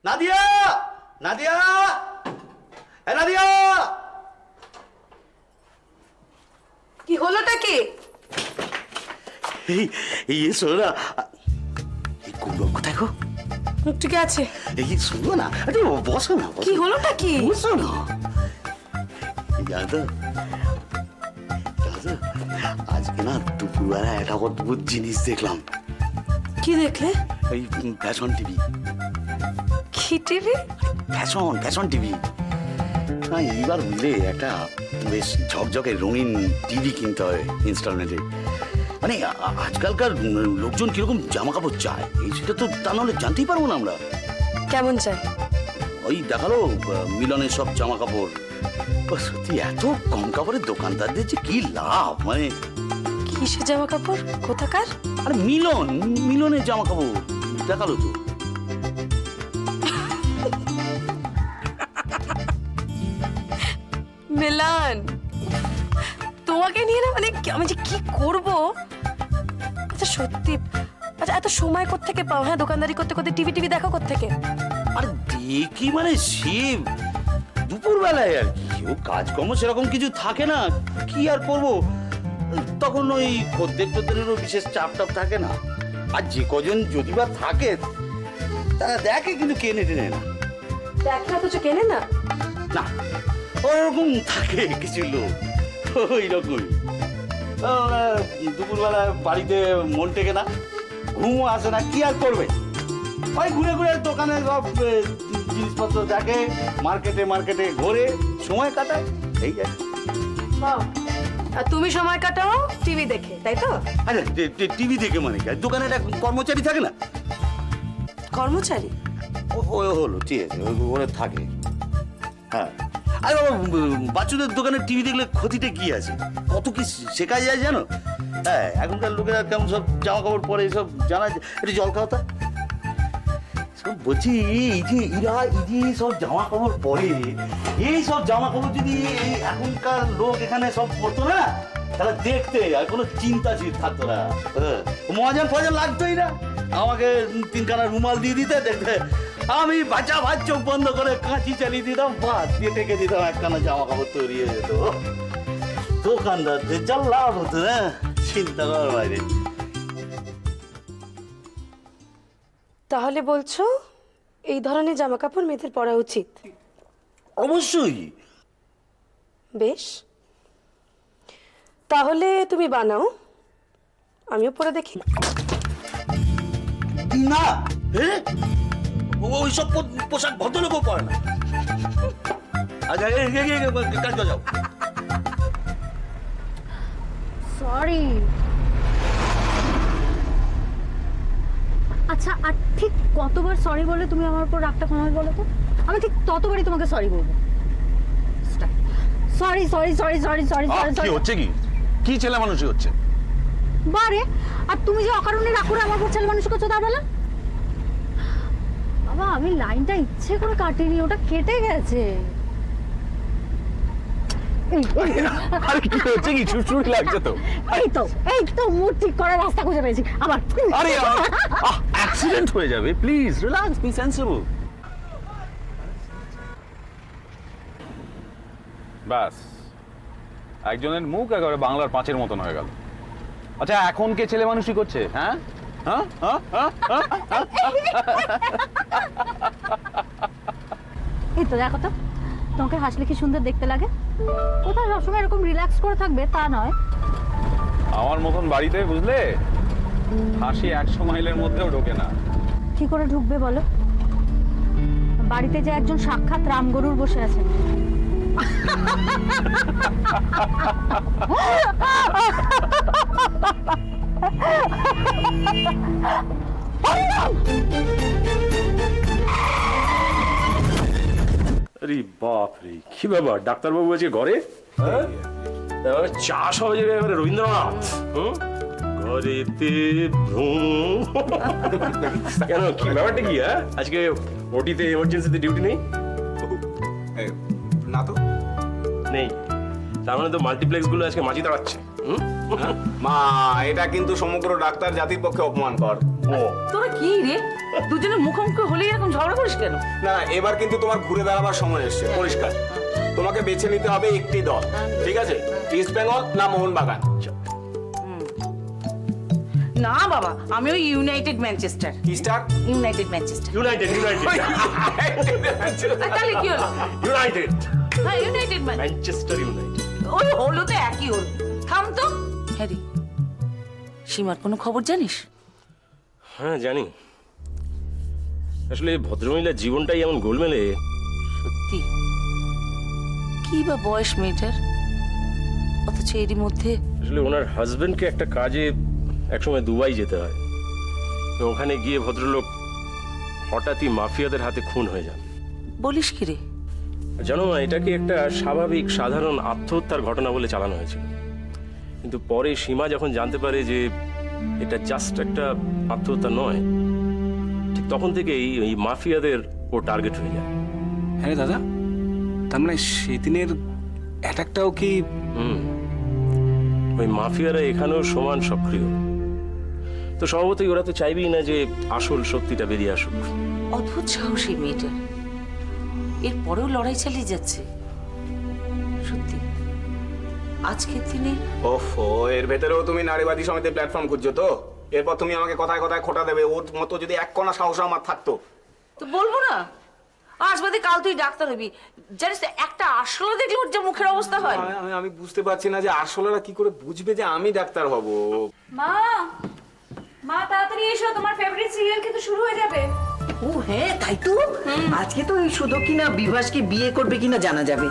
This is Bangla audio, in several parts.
নাদিয়া, নাদিয়া, নাদিয়া। কি হলোটা কি? এই শোনো না, এই কুমড়ো কোথায় গো? ঠিক আছে, এই শোনো না, আরে বসো না। কি হলোটা কি? বসো না। জানো আজকে না দুপুরবেলা একটা অদ্ভুত জিনিস দেখলাম। কি দেখলে? এই ফ্যাশন টিভি। কি টিভি? Fashion TV. না এইবার বুঝলে একটা বেশ ঝকঝকে রঙিন টিভি কিনতে হয় ইনস্টলমেন্টে। মানে আজকালকার লোকজন কিরকম জামা কাপড় চায় এই সেটা তো তা নাহলে জানতেই পারবো না আমরা। কেমন চাই? ওই দেখালো মিলনের সব জামা কাপড়। সত্যি এত কম কাপড়ের দোকানদারদের যে কি লাভ। মানে কিসের জামা কাপড়? কোথাকার? আরে মিলনের জামা কাপড় দেখালো তো। মিলান, তোমাকে নিয়ে না মানে আমি যে কি করব। আচ্ছা সত্যি, আচ্ছা এত সময় কোত্থেকে পাও? হ্যাঁ, দোকানদারি করতে করতে টিভি দেখো কোত্থেকে? আরে দেখি মানে শিব দুপুর বেলায় আর কি, ও কাজকর্ম সেরকম কিছু থাকে না, কি আর করব। তখন ওই খদ্দের বিশেষ চাপ থাকে না। আর যে কজন যদি বা থাকে তারা দেখে কিন্তু কেনে টেনে না। দেখে অথচ কেনে না? না ওরকম থাকে কিছু লোক, ওই রকমই। দুপুরবেলা বাড়িতে মন টেকে না, ঘুমও আসে না, কি আর করবে। ওই ঘুরে ঘুরে দোকানে সব জিনিসপত্র দেখে, মার্কেটে ঘোরে, সময় কাটায়, এই আর কি। আর তুমি সময় কাটাও টিভি দেখে, তাই তো? আরে টিভি দেখে মানে কি, দোকানে একটা কর্মচারী থাকে না? কর্মচারী? ও হলো ঠিক আছে, ওরা থাকে। হ্যাঁ, আরে বাবা বাচ্চাদের দোকানে টিভি দেখলে ক্ষতিটা কি আছে? কত কি শেখা যায় জানো? হ্যাঁ, এখনকার লোকেরা কেমন সব জামা কাপড় পরে সব জানা যায়। এটা জল খাও তা। বলছি এই যে সব জামা কাপড় পরে, এই সব জামা কাপড় যদি এখনকার লোক এখানে সব পরতো না, তাহলে দেখতে আর কোনো চিন্তা থাকতো না। মজা লাগতোই না। আমাকে তিনখানা রুমাল দিয়ে দিতে, দেখতে আমি বাচ্চা চোখ বন্ধ করে কাঁচি চালিয়ে দিতাম, বাদ দিয়ে টেকে দিতাম, একখানা জামা কাপড় তৈরি হয়ে যেত। দোকানদারদের যা লাভ হতো না, চিন্তা করার বাইরে। তাহলে বলছো এই ধরনের জামা কাপড় মেয়েদের পরা উচিত? অবশ্যই। বেশ, তাহলে তুমি বানাও, আমিও পরে দেখি। না, ওইসব পোশাক ভদ্রলোকও পরে না। আচ্ছা কাজ করে যাও। সরি। আচ্ছা, আর ঠিক কতবার সরি বলে তুমি আমার উপর রাগটা কমাবে বলো তো? আমি ঠিক ততবারই তোমাকে সরি বলবো। Sorry sorry sorry sorry sorry কি হচ্ছে? কি ছেলে মানুষই হচ্ছে বারে? আর তুমি যে অকারণে রাগ করে আমার উপর ছেলে মানুষ করছো তা বলো? বাবা, আমি লাইনটা ইচ্ছে করে কাটিনি, ওটা কেটে গেছে। আরে কি হচ্ছে? কি চুরচুরি লাগছে তো? এই তো মুড ঠিক করার রাস্তা খুঁজে পেয়েছি আবার। আরে অ্যাক্সিডেন্ট হয়ে যাবে, প্লিজ রিল্যাক্স, বি সেন্সিবল। ব্যাস, একজনের মুখ একেবারে বাংলার পাঁচের মতন হয়ে গেল। আচ্ছা, এখন কে ছেলে মানুষই করছে? হ্যাঁ, এই তো দেখো তো, তোমাকে হাসলে কি সুন্দর দেখতে লাগে। কোথায় সবসময় এরকম রিল্যাক্স করে থাকবে তা নয়। আমার মতন বাড়িতে বুঝলে হাসি 100 মাইলের মধ্যেও ঢোকে না। কি করে ঢুকবে বলো? বাড়িতে যে একজন সাক্ষাৎ রামগরুর বসে আছে। আরে বাপ রে, কি ব্যাপার? ডাক্তারবাবু আজকে ঘরে? চাষ হবে যে এবারে রবীন্দ্রনাথ। ঘরেতে ভ্রম। কেন, কি ব্যাপারটা কি? হ্যাঁ, আজকে ওটিতে এমার্জেন্সিতে ডিউটি নেই? না তো নেই, তার মানে তো মাল্টিপ্লেক্স গুলো আজকে মাঝি দাঁড়াচ্ছে। মা, এটা কিন্তু সমগ্র ডাক্তার জাতির পক্ষে অপমানকর। ও তোরা কি রে? দুজনে মুখোমুখি হলেই এরকম ঝগড়া করিস কেন? না এবার কিন্তু তোমার ঘুরে দাঁড়াবার সময় এসছে, পরিষ্কার। তোমাকে বেছে নিতে হবে একটি দল, ঠিক আছে? ইস্ট বেঙ্গল না মোহনবাগান? না বাবা, আমি ওই ইউনাইটেড ম্যানচেস্টার। কি স্টার? United Manchester. ইউনাইটেড তাহলে কি হলো? ইউনাইটেড হ্যাঁ, ইউনাইটেড ম্যানচেস্টার ইউনাইটেড। ওই হলো তো একই হলো। থাম তো। হ্যারি, সীমার কোনো খবর জানিস? হ্যাঁ জানি, আসলে ভদ্রমহিলার জীবনটাই এমন গোলমেলে। সত্যি কি বা বয়স মেয়েটার, অথচ এরই মধ্যে আসলে ওনার হাজবেন্ডকে একটা কাজে একসময় দুবাই যেতে হয়, তো ওখানে গিয়ে ভদ্রলোক হঠাৎই মাফিয়াদের হাতে খুন হয়ে যান। বলিস কি রে? জানো না, এটাকে একটা স্বাভাবিক সাধারণ আত্মহত্যার ঘটনা বলে চালানো হয়েছিল, কিন্তু পরে সীমা যখন জানতে পারে যে এটা জাস্ট একটা আত্মহত্যা নয়, ঠিক তখন থেকেই এই মাফিয়াদের ও টার্গেট হয়ে যায়। হ্যাঁ রে দাদা, তার মানে সেদিনের অ্যাটাকটাও কি? ওই মাফিয়ারা এখানেও সমান সক্রিয়, তো স্বভাবতই ওরা তো চাইবেই না যে আসল সত্যিটা বেরিয়ে আসুক। অদ্ভুত সাহস এই মেয়েটার, এরপরেও লড়াই চালিয়ে যাচ্ছে। সত্যি আজকের দিনে ওফো, এর ভেতরেও তুমি নারীবাদী সমিতির প্ল্যাটফর্ম খুঁজছো তো? এরপর তুমি আমাকে কথায় কথায় খোটা দেবে। ওর মতো যদি এক কণা সাহস আমার থাকতো। তো বলবো না? আজ বাদে কাল তুই ডাক্তার হবি, জানিস তো একটা আসলে দেখলে ওর যে মুখের অবস্থা হয়। আমি বুঝতে পারছি না যে আসলেরা কি করে বুঝবে যে আমি ডাক্তার হব। মা, মা তাড়াতাড়ি এসো, তোমার ফেভারিট সিরিয়াল কিন্তু শুরু হয়ে যাবে। ও হ্যাঁ, তাই তো। আজকে তো ওই শুধু কিনা বিভাসকে বিয়ে করবে কিনা জানা যাবে।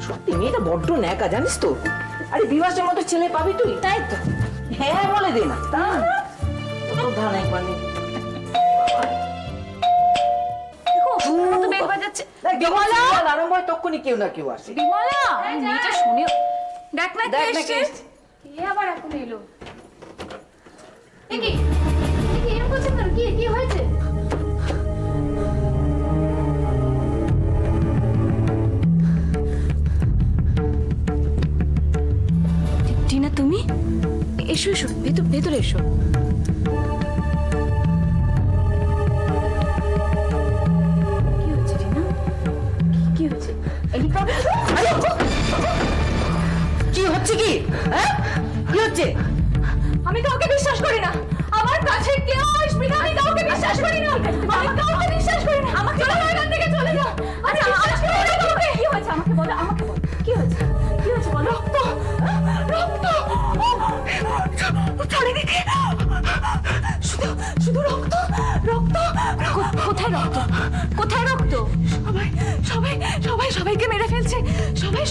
সত্যি মেয়েটা বড্ড ন্যাকা, জানিস তো। আরে বিভাসের মতো ছেলে পাবি তুই? তাই তো, হ্যাঁ বলে দে না। তা তো ধান একবার নেই। তো বেল বাজাচ্ছে। বিমলা আরম্ভ হয় তখনই কেউ না কেউ আসে। বিমলা, মেয়েটা শুনেও দেখ না দেখ কে না কে এসেছে। এসেছে। কে আবার এখন এলো? কি এরকম করছেন কেন? কি হয়েছে? টিনা, তুমি এসো এসো, ভেতরে এসো। কি হচ্ছে টিনা? কি হচ্ছে? কি হচ্ছে কি? হ্যাঁ, কি হচ্ছে? আমি কাউকে বিশ্বাস করি না। আমার কাছে কেউ আসবে না। আমি কাউকে বিশ্বাস করি না। আমি কাউকে বিশ্বাস করি না। আমাকে চলে যাও, এখান থেকে চলে যাও। আচ্ছা, আজকে বলো কাউকে। কি হয়েছে? আমাকে বলো, আমাকে বলো। কি হয়েছে? কি হয়েছে বলো। রক্ত, রক্ত। চারিদিকে শুধু রক্ত, রক্ত। কোথায় রক্ত? কোথায় রক্ত? সবাইকে মেরে ফেলছে।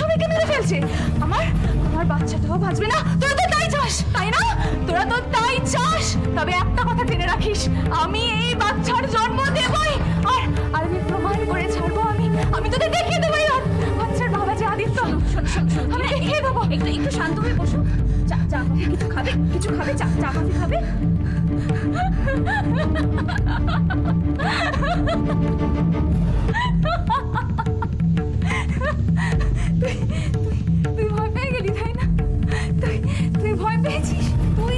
সবাইকে মেরে ফেলছে। আমার বাচ্চাটাও বাঁচবে না। তোরা তো তাই চাস, তাই না? তোরা তো তাই চাস। তবে একটা কথা জেনে রাখিস, আমি এই বাচ্চার জন্ম দেবই। আর আমি প্রমাণ করে ছাড়বো। আমি তোদের দেখিয়ে দেবো। এই বাচ্চার বাবা যে আদিত্য, আমি দেখিয়ে দেবো। একটু শান্ত হয়ে বসো। চা কফি কিছু খাবে? চা কফি খাবে? তুই ভয় পেয়ে গেলি, তাই না? তুই ভয় পেয়েছিস? তুই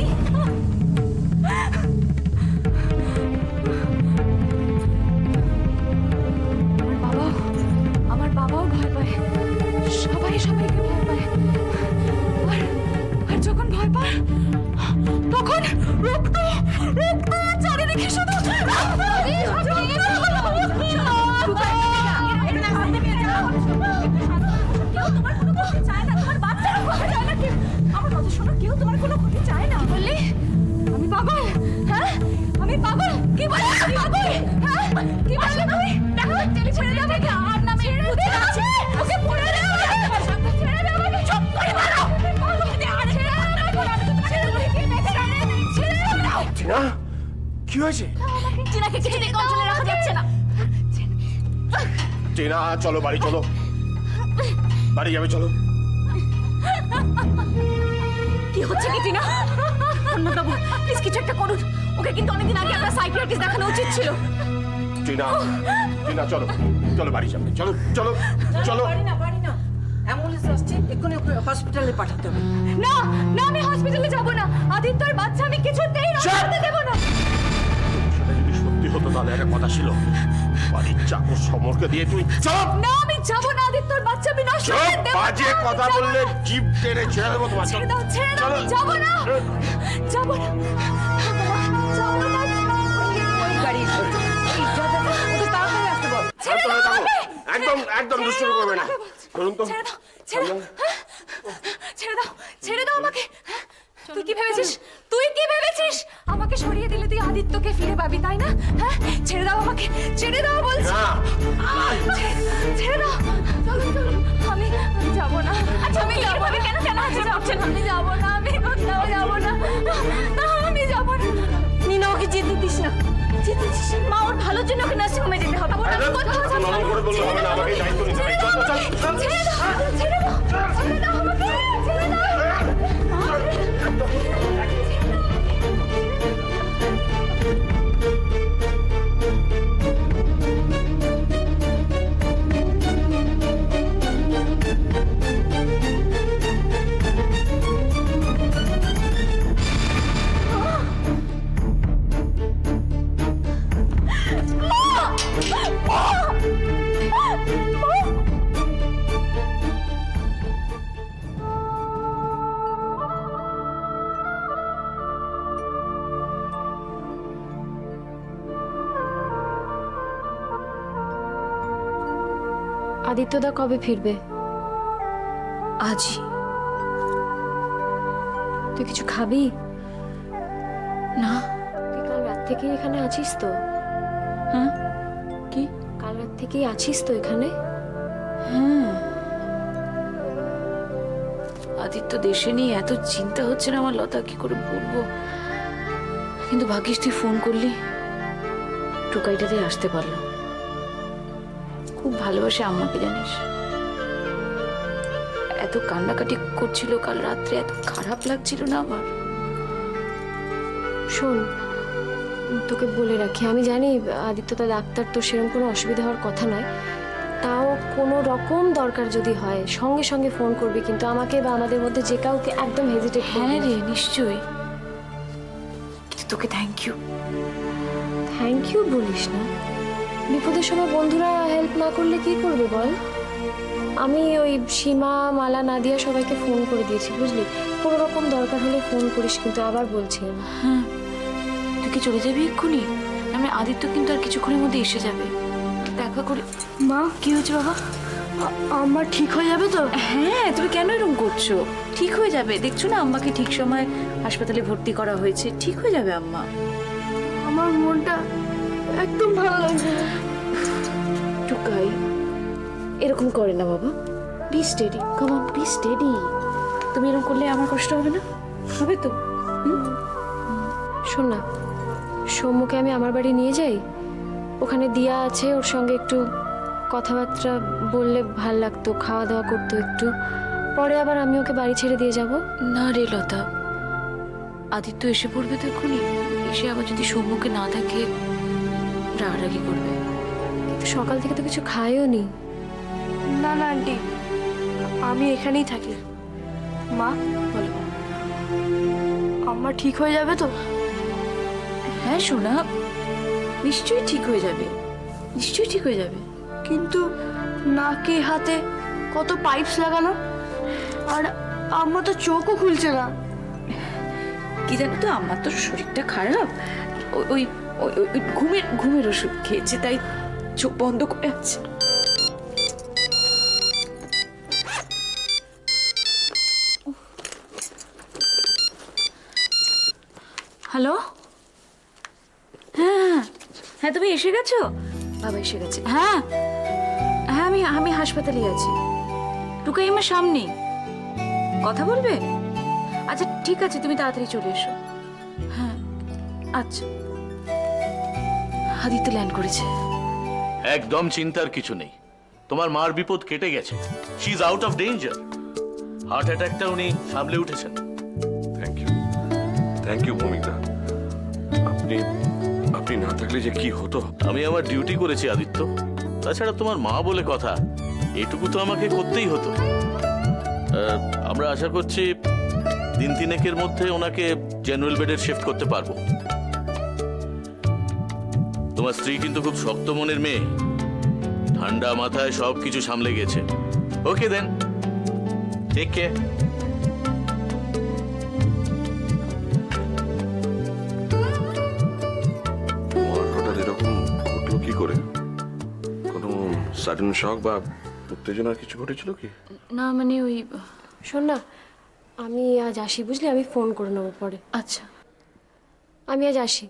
আমার বাবাও ভয় পায়। সবাইকে ভয় পায়। আর যখন ভয় পায় তখন রক্ত, চারিদিকে শুধু আমার কথা শোনো, কেউ তোমার কোনো ক্ষতি চায় না। বললি আমি পাগল? হ্যাঁ, আমি পাগল? কি বললি? পাগল? হ্যাঁ, কি বললি তুই? দেখো, টেনে ছেড়ে যাবে কি? আর নামে ভূত আছে। ওকে পড়ে দে। ছেড়ে দে আমাকে। চুপ করে মারো। টিনা, কি হয়েছে? টিনাকে কিছুতে কন্ট্রোলে রাখা যাচ্ছে না। টিনা চলো, বাড়ি চলো, বাড়ি যাবে, চলো। কি হচ্ছে কি টিনা? বাবু প্লিজ কিছু একটা করুন। ওকে কিন্তু অনেকদিন আগে একটা সাইকিয়াট্রিস্ট দেখানো উচিত ছিল। টিনা চলো, বাড়ি যাবে, চলো। বাড়ি না, অ্যাম্বুলেন্স আসছে, এক্ষুনি ওকে হসপিটালে পাঠাতে হবে। না, আমি হসপিটালে যাব না। আদিত্যর বাচ্চা আমি কিছুতেই নষ্ট করতে দেব না। সেটা যদি সত্যি হতো তাহলে একটা কথা ছিল, বাড়ির চাকর সমরকে দিয়ে তুই চপ না আমি যাব না আদিত্যর বাচ্চা আমি নষ্ট করে চপ দেব না, বাজে আমি কথা যাবো বললে না। জিভ টেনে ছেড়ে দেবো তোমার। ছেড়ে দাও ছেড়ে দাও আমি যাব না যাব না যাব না ওই গাড়ি ওকে তাড়াতাড়ি আসতে বল। ছেড়ে দাও আমাকে। একদম একদম দুষ্টুমি করবে না। ধরুন তো ছেড়ে দাও ছেড়ে দাও ছেড়ে দাও ছেড়ে দাও আমাকে। তুই কি ভেবেছিস আমাকে সরিয়ে দিলে তুই আদিত্যকে ফিরে পাবি তাই না? হ্যাঁ ছেড়ে দাও আমাকে, ছেড়ে দাও বলছি। না। ছেড়ে দাও চলো চলো আমি যাব না। আচ্ছা আমি যাব না কেন কেন আমি যাব না, আমি কোথাও যাব না, না আমি যাব না। নিনা ওকে যেতে দিস না, যেতে দিস না। মা ওর ভালোর জন্য ওকে নার্সিং হোমে যেতে হবে। আমি কোথাও যাব না। নরম করে বললে হবে না, আমাকেই দায়িত্ব নিতে হবে। চল চল চল। ছেড়ে দাও ছেড়ে দাও ছেড়ে দাও আমাকে, ছেড়ে দাও। আদিত্যদা কবে ফিরবে? আজই। তুই কিছু খাবি? না। তুই কাল রাত থেকেই এখানে আছিস তো? হ্যাঁ কি? কাল রাত থেকেই আছিস তো এখানে? হ্যাঁ। আদিত্য দেশে নিয়ে এত চিন্তা হচ্ছে না আমার, লতা কি করে বলবো। কিন্তু ভাগ্যিস তুই ফোন করলি, টোকাইটাতে আসতে পারলো। খুব ভালোবাসে আম্মাকে জানিস। এত কান্নাকাটি করছিল কাল রাত্রে, এত খারাপ লাগছিল না আমার। শোন, তোকে বলে রাখি, আমি জানি আদিত্যদা ডাক্তার, তো সেরকম কোনো অসুবিধা হওয়ার কথা নয়। তাও কোনো রকম দরকার যদি হয় সঙ্গে সঙ্গে ফোন করবি, কিন্তু আমাকে বা আমাদের মধ্যে যে কাউকে একদম হেজিটেট করবি হ্যাঁ না। রে নিশ্চয়ই, কিন্তু তোকে থ্যাংক ইউ। থ্যাংক ইউ বলিস না। বিপদের সময় বন্ধুরা হেল্প না করলে কি করবে বল? আমি ওই সীমা, মালা, নাদিয়া সবাইকে ফোন করে দিয়েছি, বুঝলি? কোনো রকম দরকার হলে ফোন করিস, কিন্তু আবার বলছি আমি। হ্যাঁ তুই কি চলে যাবি এক্ষুনি? আমি আদিত্য কিন্তু আর কিছুক্ষণের মধ্যে এসে যাবে, দেখা করে। মা, কি হয়েছে বাবা? আমার ঠিক হয়ে যাবে তো? হ্যাঁ তুমি কেন এরকম করছো? ঠিক হয়ে যাবে, দেখছো না আম্মাকে ঠিক সময় হাসপাতালে ভর্তি করা হয়েছে, ঠিক হয়ে যাবে আম্মা। আমার মনটা একদম ভালো লাগছে না। টুকাই এরকম করে না বাবা, be steady, come on be steady. তুমি এরকম করলে আমার কষ্ট হবে না? হবে তো? শোন না, সৌম্যকে আমি আমার বাড়ি নিয়ে যাই, ওখানে দিয়া আছে, ওর সঙ্গে একটু কথাবার্তা বললে ভাল লাগতো, খাওয়া দাওয়া করতো একটু, পরে আবার আমি ওকে বাড়ি ছেড়ে দিয়ে যাব। না রে লতা, আদিত্য এসে পড়বে তো এক্ষুনি, এসে আবার যদি সৌম্যকে না থাকে রাগারাগি করবে। কিন্তু সকাল থেকে তো কিছু খাইও নি। না না আন্টি, আমি এখানেই থাকি। মা বলো। আমার ঠিক হয়ে যাবে তো? হ্যাঁ সোনা, নিশ্চয়ই ঠিক হয়ে যাবে, নিশ্চয়ই ঠিক হয়ে যাবে। কিন্তু নাকে হাতে কত পাইপস লাগানো, আর আমার তো চোখও খুলছে না। কি জানো তো, আমার তো শরীরটা খারাপ, ওই ওই ওই ঘুমের ওষুধ খেয়েছে, তাই চোখ বন্ধ করে আছে। হ্যালো, হ্যাঁ হ্যাঁ তুমি এসে গেছো? বাবা এসে গেছে। হ্যাঁ হ্যাঁ আমি হাসপাতালে আছি, টুকাই আমার সামনে। কথা বলবে? আচ্ছা ঠিক আছে, তুমি তাড়াতাড়ি চলে এসো। হ্যাঁ আচ্ছা। আদিত্য ল্যান্ড করেছে। একদম চিন্তার কিছু নেই, তোমার মার বিপদ কেটে গেছে, she is out of danger. Heart অ্যাটাকটা উনি সামলে উঠেছেন। থ্যাংক ইউ ভূমিকা। আপনি না থাকলে যে কি হতো। আমি আমার ডিউটি করেছি আদিত্য, তাছাড়া তোমার মা বলে কথা, এটুকু তো আমাকে করতেই হতো। আমরা আশা করছি দিন তিনেকের মধ্যে ওনাকে জেনারেল বেডে শিফট করতে পারবো। তোমার স্ত্রী কিন্তু খুব শক্ত মনের মেয়ে, ঠান্ডা মাথায় সবকিছু সামলে গেছে। ওকে দেন, টেক কেয়ার। হঠাৎ এরকম ঘটলো কি করে? কোনো সাডেন শক বা উত্তেজনার কিছু ঘটেছিল কি? না মানে ওই শোন না, আমি আজ আসি বুঝলি, আমি ফোন করে নেবো পরে। আচ্ছা আমি আজ আসি।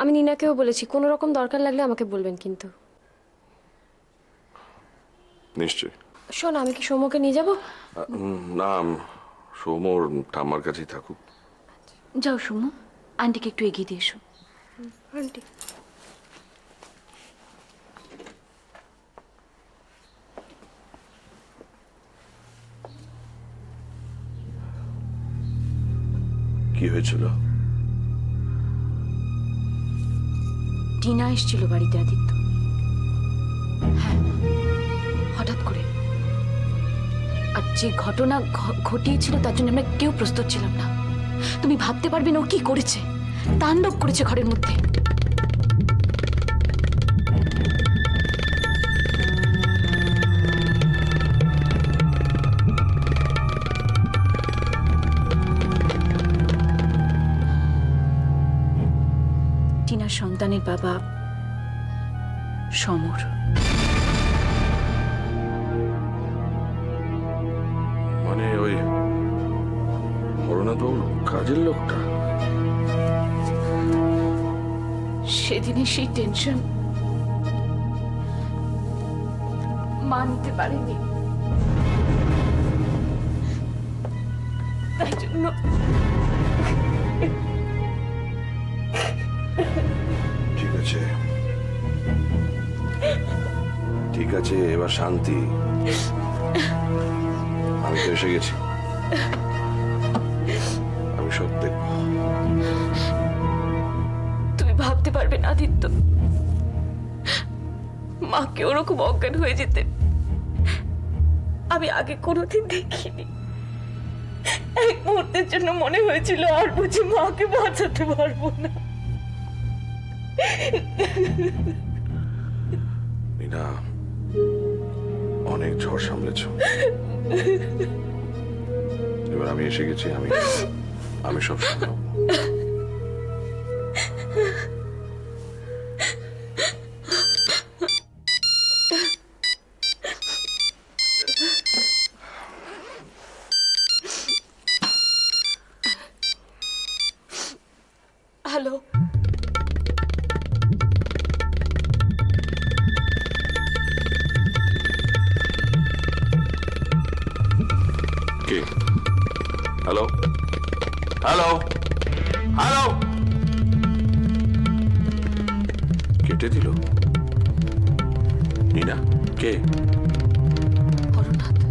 আমি নিনাকেও বলেছি কোনো রকম দরকার লাগলে আমাকে বলবেন কিন্তু। নিশ্চয়ই। শোন, আমি কি সৌম্যকে নিয়ে যাবো? না, সৌমর ঠাম্মার কাছেই থাকুক। যাও সুমু, আন্টিকে একটু এগিয়ে দিয়ে এসো। আন্টি, কি হয়েছিল? টিনা এসেছিল বাড়িতে আদিত্য। হ্যাঁ, হঠাৎ করে। আর যে ঘটনা ঘটিয়েছিল তার জন্য আমরা কেউ প্রস্তুত ছিলাম না। তুমি ভাবতে পারবে না ও কি করেছে, তাণ্ডব করেছে ঘরের মধ্যে। টিনার সন্তানের বাবা সমর। মানে ওই হরনাথবাবুর কাজের লোকটা? সেদিনে সেই টেনশন মানতে পারেনি, তাই জন্য ঠিক আছে, ঠিক আছে, এবার শান্তি। আমি তো এসে গেছি, আমি সব দেখব। তুমি ভাবতে পারবে না আদিত্য, মাকে ওরকম অজ্ঞান হয়ে যেতে আমি আগে কোনোদিন দেখিনি। এক মুহূর্তের জন্য মনে হয়েছিল আর বুঝি মাকে বাঁচাতে পারবো না। নীনা, অনেক ঝড় সামলেছ, এবার আমি এসে গেছি, আমি সব সামলাবো। হ্যালো, কে? Hello, hello, hello. কেটে দিল? নীনা, কে? হরনাথ।